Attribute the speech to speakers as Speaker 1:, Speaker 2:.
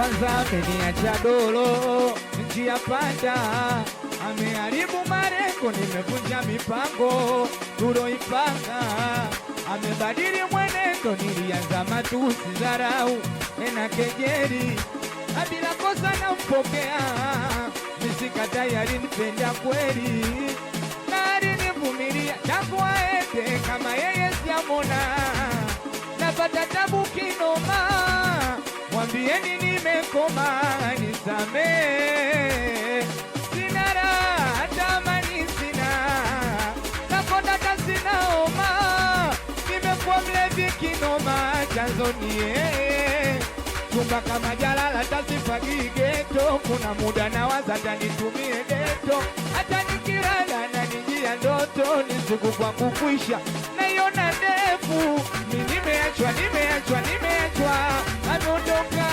Speaker 1: Kwanza ameniacha dolo njia panda, ameharibu malengo, nimevunja mipango tuloipanga, amebadili mwenendo, nilianza matusi, dharau na kejeli, bila kosa nampokea, nisikatai, alinipenda kweli na alinivumilia tangu aende, kama yeye sijamona, napata tabu kinoma, mwambieni nimekoma, nisamee, sina raha hata amani sina, nakonda hata sina homa, nimekuwa mlevi kinoma, chanzo ni yeye, chumba kama jalala tasifagi geto, kuna muda nawaza tanitumie deto, hata nikilala na nijia ndoto, ni siku kwangu kwisha, naiona ndefu, nimeachwa, ameondoka,